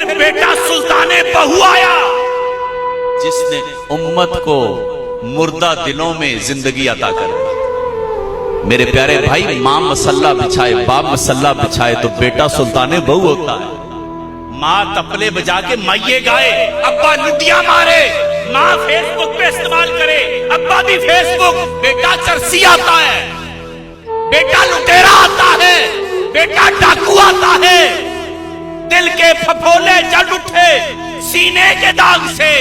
پھر بیٹا سلطان بہو آیا جس نے امت کو مردہ دلوں میں زندگی عطا کر دی۔ میرے پیارے بھائی، ماں مسلح بچھائے، باپ مسلح بچھائے تو بیٹا سلطان بہو ہوتا ہے۔ ماں تپلے بجا کے مائیے گائے، ابا لٹیاں مارے، ماں فیس بک پہ استعمال کرے، ابا بھی فیس بک، بیٹا چرسی آتا ہے، بیٹا لٹیرا آتا ہے، بیٹا ڈاکو آتا ہے۔ دل کے پھپھولے جل اٹھے سینے کے داغ سے،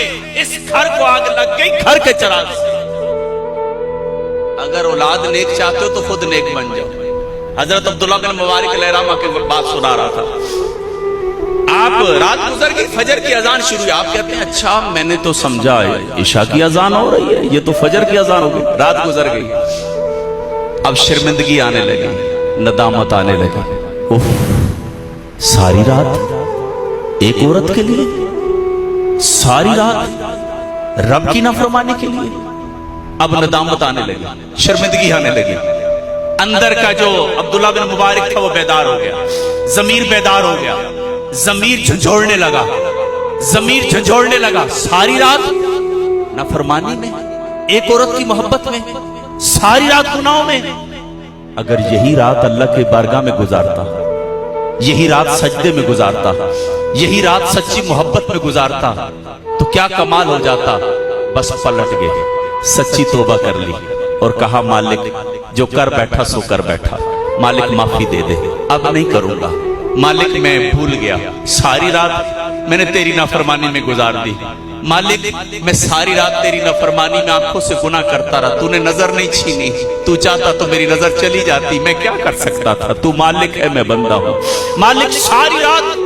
اس گھر کو آگ لگ گئی گھر کے چراغ سے۔ اگر اولاد نیک چاہتے ہو تو خود نیک بن جاؤ۔ حضرت عبداللہ بن مبارک علیہ الرحمہ کے بات سنا رہا تھا، آپ رات گزر گئی، فجر کی اذان شروع ہے، آپ کہتے ہیں اچھا میں نے تو سمجھا عشاء کی اذان ہو رہی ہے، یہ تو فجر کی اذان ہو گئی۔ رات گزر گئی، اب شرمندگی آنے لگی، ندامت آنے لگی، اوف، ساری رات ایک عورت کے لیے، ساری رات رب کی نافرمانی کے لیے۔ اب ندامت آنے لگی، شرمندگی آنے لگی۔ اندر کا جو عبداللہ بن مبارک تھا وہ بیدار ہو گیا، ضمیر بیدار ہو گیا، ضمیر جھنجھوڑنے لگا، ضمیر جھنجھوڑنے لگا۔ ساری رات نافرمانی میں، ایک عورت کی محبت میں، ساری رات گناہوں میں۔ اگر یہی رات اللہ کے بارگاہ میں گزارتا، یہی رات سجدے میں گزارتا، یہی رات سچی محبت میں گزارتا تو کیا کمال ہو جاتا۔ بس پلٹ گئے، سچی توبہ کر لی اور کہا مالک جو کر بیٹھا سو کر بیٹھا، مالک معافی دے دے، اب نہیں کروں گا، مالک میں بھول گیا، ساری رات میں نے تیری نافرمانی میں گزار دی، مالک میں ساری رات تیری نافرمانی میں آنکھوں سے گناہ کرتا رہا، تو نے نظر نہیں چھینی، تو چاہتا تو میری نظر چلی جاتی، میں کیا کر سکتا تھا، تو مالک ہے میں بندہ ہوں۔ مالک ساری رات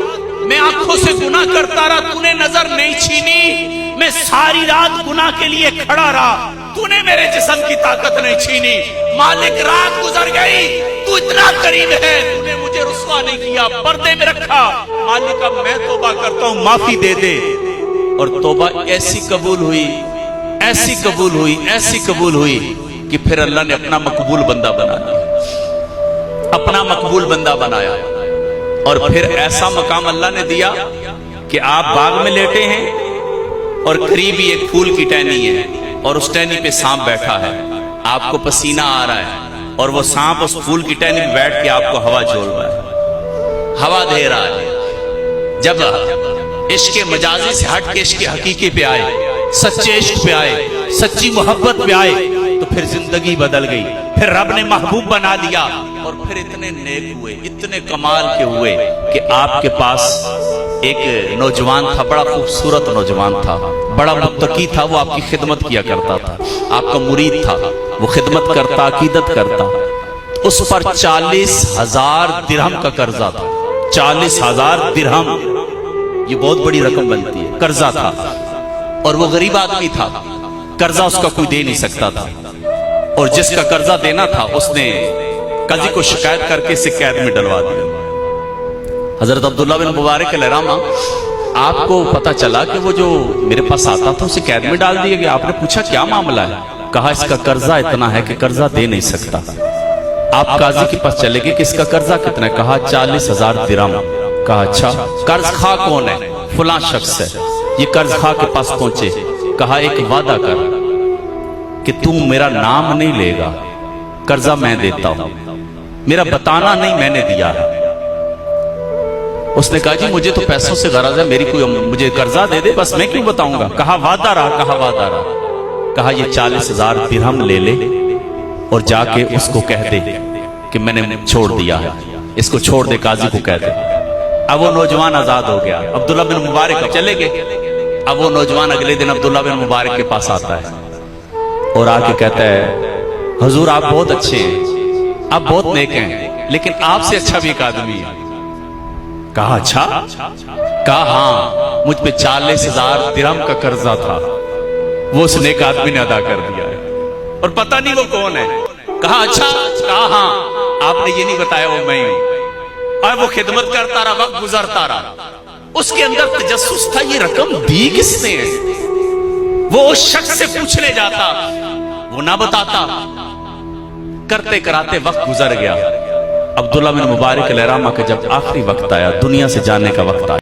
میں آنکھوں سے گناہ کرتا رہا، تو نے نظر نہیں چھینی، میں ساری رات گناہ کے لیے کھڑا رہا، تو نے میرے جسم کی طاقت نہیں چھینی۔ مالک رات گزر گئی، تو اتنا کریم ہے، تو نے مجھے رسوا نہیں کیا، پردے میں رکھا، مالک اب میں توبہ کرتا ہوں، معافی دے دے۔ اور توبہ ایسی قبول ہوئی، ایسی قبول ہوئی، ایسی قبول ہوئی کہ پھر اللہ نے اپنا مقبول بندہ بنا دیا، اپنا مقبول بندہ بنایا۔ اور پھر ایسا مقام اللہ نے دیا کہ آپ باغ میں لیٹے ہیں اور قریب ہی ایک پھول کی ٹہنی ہے اور اس ٹہنی پہ سانپ بیٹھا ہے، آپ کو پسینہ آ رہا ہے اور وہ سانپ اس پھول کی ٹہنی میں بیٹھ کے آپ کو ہوا جھول رہا ہے، ہوا دے رہا ہے۔ جب عشق مجازی سے ہٹ کے عشق حقیقی پہ آئے، سچے عشق پہ آئے، سچی محبت پہ آئے تو پھر زندگی بدل گئی، پھر رب نے محبوب بنا دیا اور پھر اتنے نیک ہوئے، اتنے کمال کے ہوئے کہ آپ کے پاس ایک نوجوان تھا، بڑا خوبصورت نوجوان تھا، بڑا متقی تھا، وہ آپ کی خدمت کیا کرتا تھا، آپ کا مرید تھا، وہ خدمت کرتا، عقیدت کرتا، اس پر 40,000 درہم کا قرضہ تھا، 40,000 درہم، یہ بہت بڑی رقم بنتی ہے، قرضہ تھا، اور وہ غریب آدمی تھا، قرضہ اس کا کوئی دے نہیں سکتا تھا، اور جس کا قرضہ دینا تھا اس نے قاضی کو شکایت کر کے اسے قید میں ڈلوا دیا۔ حضرت عبداللہ بن مبارک علیہ الرحمہ، آپ کو پتا چلا کہ وہ جو میرے پاس آتا تھا اسے قید میں ڈال دیا گیا، آپ نے پوچھا کیا معاملہ ہے؟ کہا اس کا قرضہ اتنا ہے کہ قرضہ دے نہیں سکتا۔ آپ قاضی کے پاس چلے گئے کہ اس کا قرضہ کتنا ہے؟ کہا 40,000 درہم۔ کہا اچھا قرض خواہ کون ہے؟ فلاں شخص ہے۔ یہ قرض خواہ کے پاس پہنچے، کہا ایک وعدہ کر کہ تم میرا نام نہیں لے گا، قرضہ میں دیتا ہوں، میرا بتانا نہیں میں نے دیا ہے۔ اس نے کہا جی مجھے تو پیسوں سے غرض ہے، میری کوئی مجھے قرضہ دے دے، بس میں کیوں بتاؤں گا؟ کہا وعدہ رہا، کہا وعدہ رہا۔ کہا یہ 40,000 درہم لے لے اور جا کے اس کو کہہ دے کہ میں نے چھوڑ دیا ہے، اس کو چھوڑ دے، قاضی کو کہہ دے۔ اب وہ نوجوان آزاد ہو گیا، عبداللہ بن مبارک چلے گئے۔ اب وہ نوجوان اگلے دن عبداللہ بن مبارک کے پاس آتا ہے اور آ کے کہتا ہے حضور آپ بہت اچھے ہیں، آپ بہت نیک ہیں، لیکن آپ سے اچھا بھی ایک آدمی ہے۔ کہا اچھا؟ کہا ہاں، مجھ پہ 40,000 درہم کا قرضہ تھا، وہ اس نیک آدمی نے ادا کر دیا ہے، اور پتہ نہیں وہ کون ہے۔ کہا اچھا؟ کہا ہاں، آپ نے یہ نہیں بتایا وہ میں ہوں۔ اور وہ خدمت کرتا رہا، وقت گزرتا رہا، اس کے اندر تجسس تھا یہ رقم دی کس نے؟ وہ اس شخص سے پوچھنے جاتا، وہ نہ بتاتا، کرتے کراتے وقت گزر گیا۔ عبداللہ بن مبارک علیہ الرحمہ کا جب آخری وقت آیا، دنیا سے جانے کا وقت آیا،